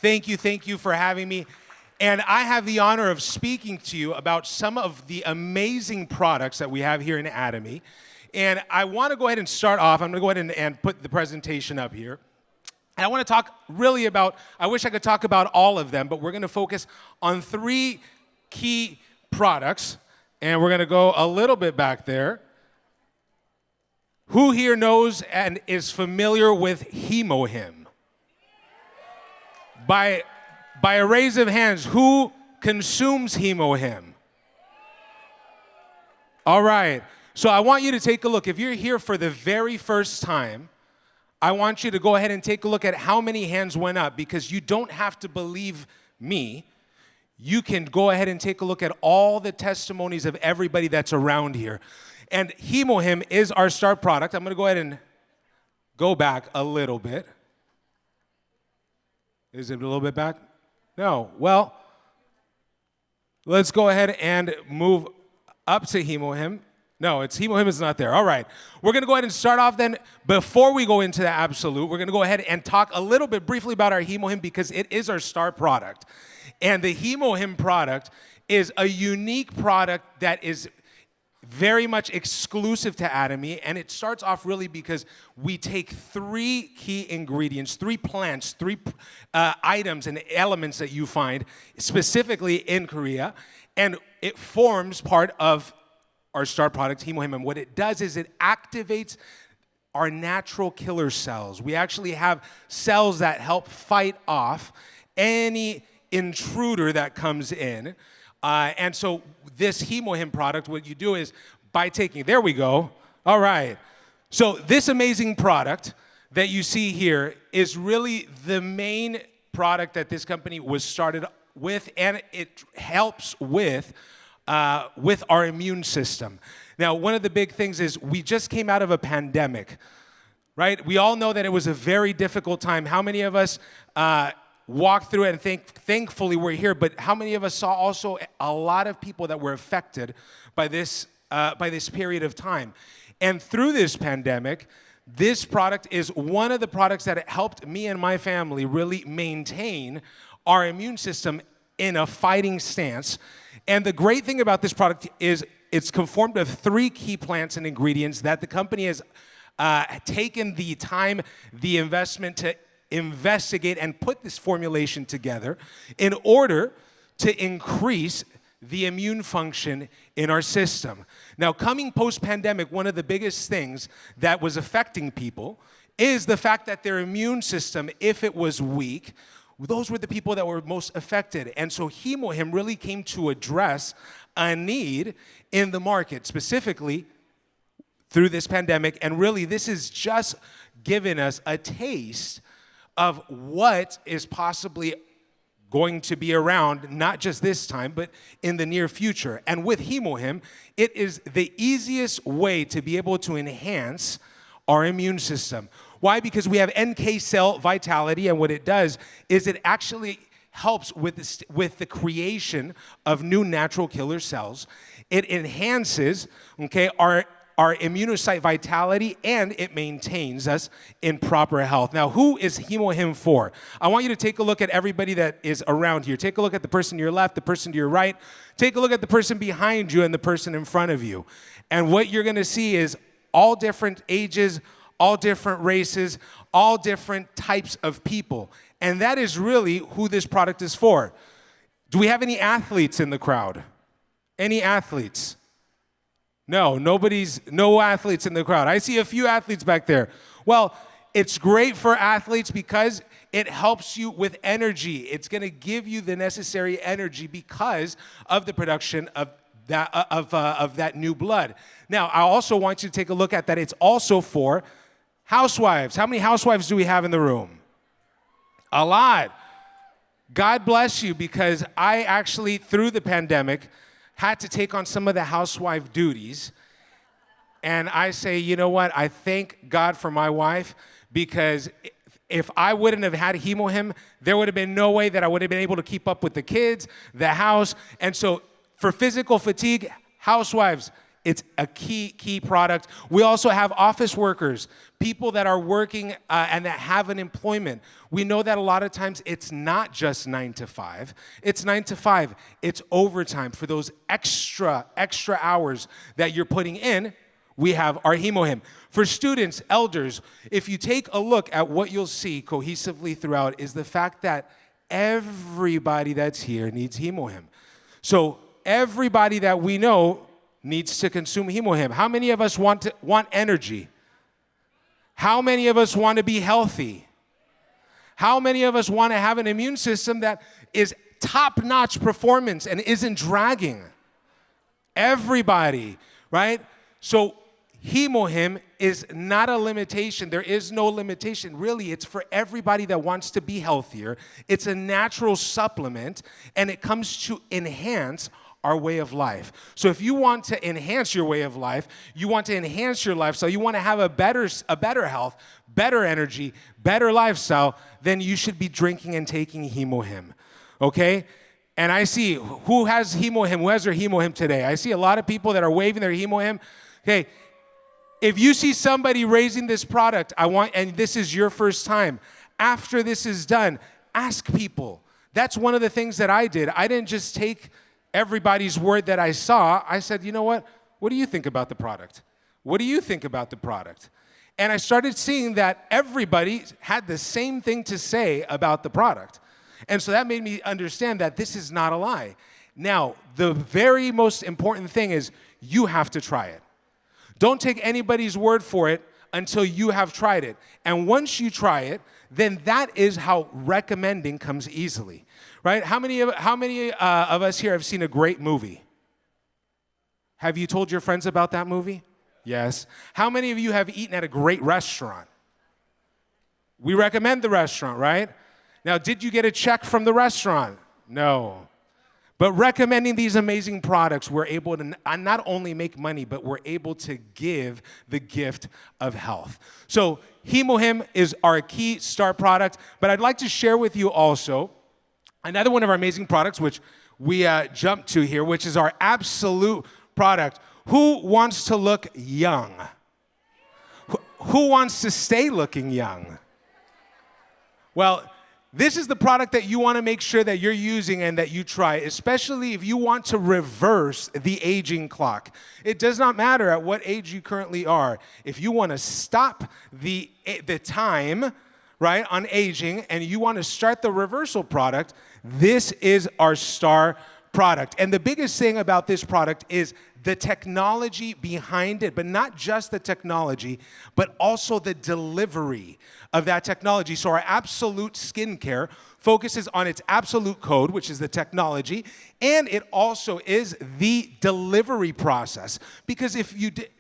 Thank you for having me. And I have the honor of speaking to you about some of the amazing products that we have here in Atomy. And I want to go ahead and start off. I'm going to go ahead and put the presentation up here. And I want to talk really about, I wish I could talk about all of them, but we're going to focus on 3 key products. And we're going to go a little bit back there. Who here knows and is familiar with HemoHim? By a raise of hands, who consumes HemoHim? All right. So I want you to take a look. If you're here for the very first time, I want you to go ahead and take a look at how many hands went up, because you don't have to believe me. You can go ahead and take a look at all the testimonies of everybody that's around here. And HemoHim is our star product. I'm going to go ahead and go back a little bit. Is it a little bit back? No. Well, let's go ahead and move up to HemoHim. No, HemoHim is not there. All right. We're going to go ahead and start off then. Before we go into the absolute, we're going to go ahead and talk a little bit briefly about our HemoHim, because it is our star product. And the HemoHim product is a unique product that is very much exclusive to Atomy, and it starts off really because we take 3 key ingredients, 3 plants, 3 items and elements that you find specifically in Korea, and it forms part of our star product, HemoHim. And what it does is it activates our natural killer cells. We actually have cells that help fight off any intruder that comes in. And so this HemoHim product, what you do is by taking, there we go. All right. So this amazing product that you see here is really the main product that this company was started with, and it helps with our immune system. Now, one of the big things is we just came out of a pandemic, right? We all know that it was a very difficult time. How many of us walked through it, and thankfully we're here, but how many of us saw also a lot of people that were affected by this period of time? And through this pandemic, this product is one of the products that helped me and my family really maintain our immune system in a fighting stance. And the great thing about this product is it's conformed of 3 key plants and ingredients that the company has taken the time, the investment to investigate and put this formulation together in order to increase the immune function in our system. Now, coming post-pandemic, one of the biggest things that was affecting people is the fact that their immune system, if it was weak, those were the people that were most affected. And so HemoHim really came to address a need in the market, specifically through this pandemic. And really, this has just given us a taste of what is possibly going to be around, not just this time, but in the near future. And with HemoHim, it is the easiest way to be able to enhance our immune system. Why? Because we have NK cell vitality, and what it does is it actually helps with the creation of new natural killer cells. It enhances, our immunocyte vitality, and it maintains us in proper health. Now, who is HemoHim for? I want you to take a look at everybody that is around here. Take a look at the person to your left, the person to your right. Take a look at the person behind you and the person in front of you. And what you're going to see is all different ages, all different races, all different types of people. And that is really who this product is for. Do we have any athletes in the crowd? Any athletes? No, no athletes in the crowd. I see a few athletes back there. Well, it's great for athletes because it helps you with energy. It's going to give you the necessary energy because of the production of that new blood. Now, I also want you to take a look at that. It's also for housewives. How many housewives do we have in the room? A lot. God bless you, because I actually, through the pandemic, had to take on some of the housewife duties. And I say, you know what? I thank God for my wife, because if I wouldn't have had HemoHim, there would have been no way that I would have been able to keep up with the kids, the house. And so for physical fatigue, housewives, It's a key product. We also have office workers, people that are working and that have an employment. We know that a lot of times it's not just 9 to 5. It's 9 to 5. It's overtime for those extra hours that you're putting in. We have our HemoHim. For students, elders, if you take a look at what you'll see cohesively throughout is the fact that everybody that's here needs HemoHim. So everybody that we know needs to consume HemoHim. How many of us want energy? How many of us want to be healthy? How many of us want to have an immune system that is top-notch performance and isn't dragging? Everybody, right? So HemoHim is not a limitation. There is no limitation. Really, it's for everybody that wants to be healthier. It's a natural supplement, and it comes to enhance our way of life. So if you want to enhance your way of life, you want to enhance your lifestyle, you want to have a better health, better energy, better lifestyle, then you should be drinking and taking HemoHim, okay? And I see who has HemoHim, who has their HemoHim today. I see a lot of people that are waving their HemoHim. Okay, if you see somebody raising this product, and this is your first time, after this is done, ask people. That's one of the things that I did. I didn't just take everybody's word that I saw. I said, you know what? What do you think about the product? What do you think about the product? And I started seeing that everybody had the same thing to say about the product. And so that made me understand that this is not a lie. Now, the very most important thing is you have to try it. Don't take anybody's word for it until you have tried it. And once you try it, then that is how recommending comes easily, right? How many of us here have seen a great movie? Have you told your friends about that movie? Yes. How many of you have eaten at a great restaurant? We recommend the restaurant, right? Now, did you get a check from the restaurant? No. But recommending these amazing products, we're able to not only make money, but we're able to give the gift of health. So HemoHim is our key start product, but I'd like to share with you also another one of our amazing products, which we jumped to here, which is our absolute product. Who wants to look young? Who wants to stay looking young? Well, this is the product that you want to make sure that you're using and that you try, especially if you want to reverse the aging clock. It does not matter at what age you currently are. If you want to stop the time, right, on aging and you want to start the reversal product, this is our star product. And the biggest thing about this product is the technology behind it, but not just the technology, but also the delivery of that technology. So our absolute skincare focuses on its absolute code, which is the technology, and it also is the delivery process. Because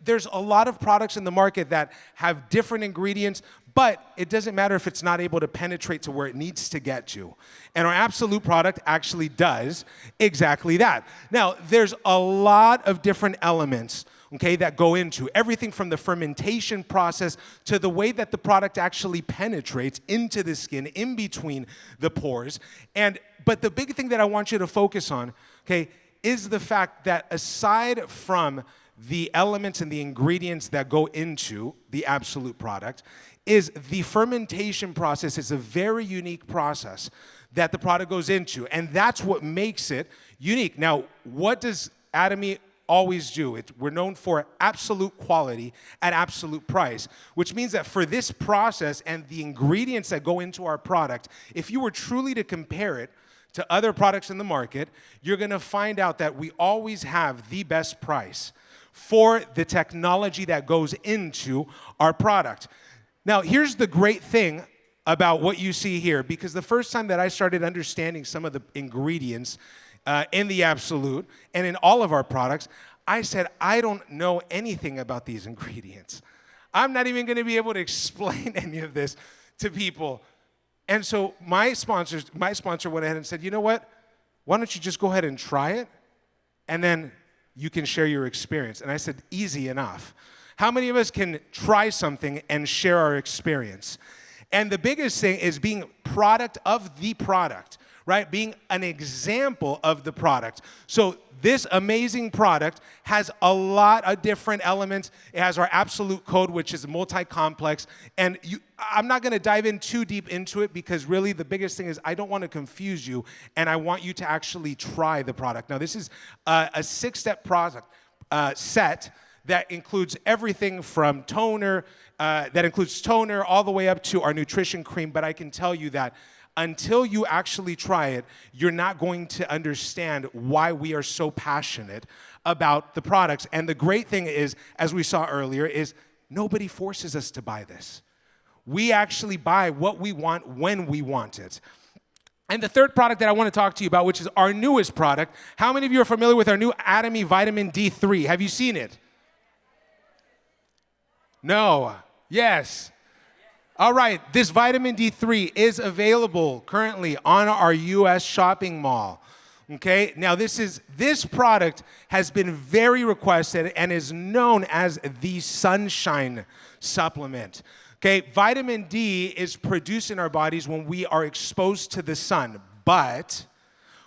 there's a lot of products in the market that have different ingredients, but it doesn't matter if it's not able to penetrate to where it needs to get to. And our absolute product actually does exactly that. Now, there's a lot of different elements, okay, that go into everything from the fermentation process to the way that the product actually penetrates into the skin, in between the pores. But the big thing that I want you to focus on, okay, is the fact that aside from the elements and the ingredients that go into the absolute product, is the fermentation process is a very unique process that the product goes into, and that's what makes it unique. Now, what does Atomy always do? We're known for absolute quality at absolute price, which means that for this process and the ingredients that go into our product, if you were truly to compare it to other products in the market, you're gonna find out that we always have the best price for the technology that goes into our product. Now, here's the great thing about what you see here, because the first time that I started understanding some of the ingredients in the absolute and in all of our products, I said, I don't know anything about these ingredients. I'm not even going to be able to explain any of this to people. And so my sponsor went ahead and said, you know what? Why don't you just go ahead and try it, and then you can share your experience. And I said, easy enough. How many of us can try something and share our experience? And the biggest thing is being product of the product, right? Being an example of the product. So this amazing product has a lot of different elements. It has our absolute code, which is multi-complex. And I'm not going to dive in too deep into it because really the biggest thing is I don't want to confuse you, and I want you to actually try the product. Now, this is a 6-step product set that includes everything from toner, all the way up to our nutrition cream. But I can tell you that until you actually try it, you're not going to understand why we are so passionate about the products. And the great thing is, as we saw earlier, is nobody forces us to buy this. We actually buy what we want when we want it. And the third product that I want to talk to you about, which is our newest product. How many of you are familiar with our new Atomy Vitamin D3? Have you seen it? No. Yes. All right, this vitamin D3 is available currently on our U.S. shopping mall. Okay, now this product has been very requested and is known as the sunshine supplement. Okay, vitamin D is produced in our bodies when we are exposed to the sun, but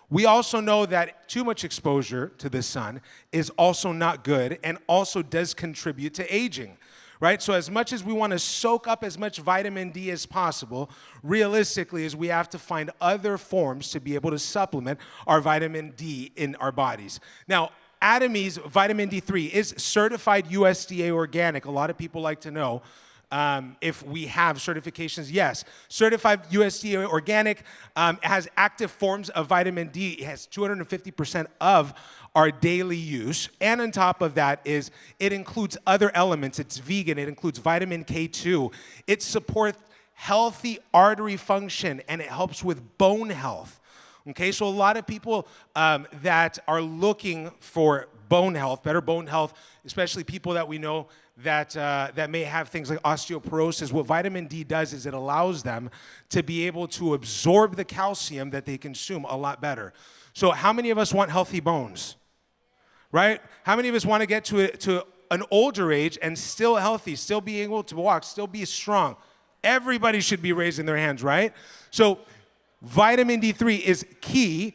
we also know that too much exposure to the sun is also not good and also does contribute to aging. Right? So as much as we want to soak up as much vitamin D as possible, realistically is we have to find other forms to be able to supplement our vitamin D in our bodies. Now, Atomy's vitamin D3 is certified USDA organic. A lot of people like to know if we have certifications. Yes, certified USDA organic. It has active forms of vitamin D. It has 250% of our daily use. And on top of that is it includes other elements. It's vegan. It includes vitamin K2. It supports healthy artery function, and it helps with bone health. Okay, so a lot of people that are looking for bone health, better bone health, especially people that we know that may have things like osteoporosis, what vitamin D does is it allows them to be able to absorb the calcium that they consume a lot better. So how many of us want healthy bones? Right? How many of us want to get to an older age and still healthy, still be able to walk, still be strong? Everybody should be raising their hands, right? So vitamin D3 is key,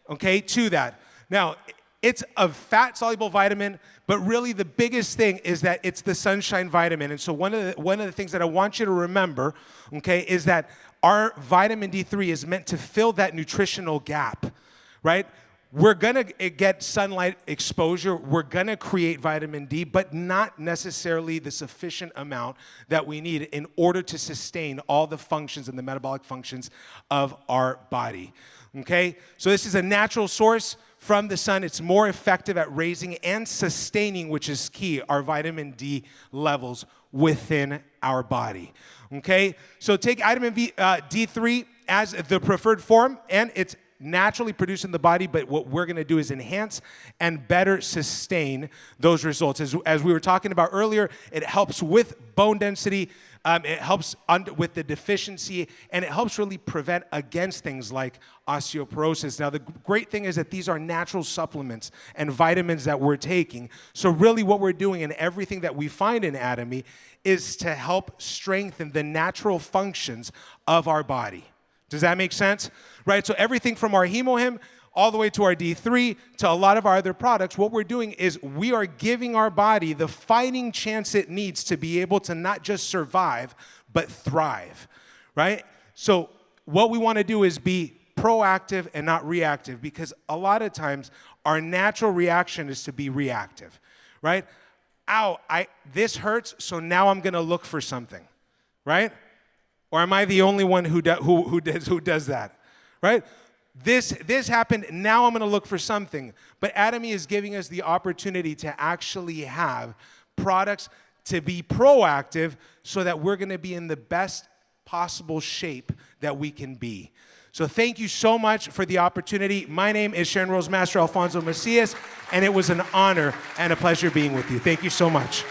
okay, to that. Now, it's a fat-soluble vitamin, but really the biggest thing is that it's the sunshine vitamin. And so one of the things that I want you to remember, okay, is that our vitamin D3 is meant to fill that nutritional gap, right? We're going to get sunlight exposure. We're going to create vitamin D, but not necessarily the sufficient amount that we need in order to sustain all the functions and the metabolic functions of our body. Okay? So this is a natural source from the sun. It's more effective at raising and sustaining, which is key, our vitamin D levels within our body. Okay? So take vitamin D3 as the preferred form, and it's naturally produced in the body, but what we're going to do is enhance and better sustain those results. As we were talking about earlier, it helps with bone density, it helps with the deficiency, and it helps really prevent against things like osteoporosis. Now, the great thing is that these are natural supplements and vitamins that we're taking. So really what we're doing and everything that we find in Atomy is to help strengthen the natural functions of our body. Does that make sense? Right, so everything from our HemoHim all the way to our D3 to a lot of our other products, what we're doing is we are giving our body the fighting chance it needs to be able to not just survive, but thrive, right? So what we want to do is be proactive and not reactive, because a lot of times our natural reaction is to be reactive, right? Ow, this hurts, so now I'm going to look for something, right? Or am I the only one who does that? Right? This happened, now I'm going to look for something. But Atomy is giving us the opportunity to actually have products to be proactive so that we're going to be in the best possible shape that we can be. So thank you so much for the opportunity. My name is Sharon Master Alfonso Macias, and it was an honor and a pleasure being with you. Thank you so much.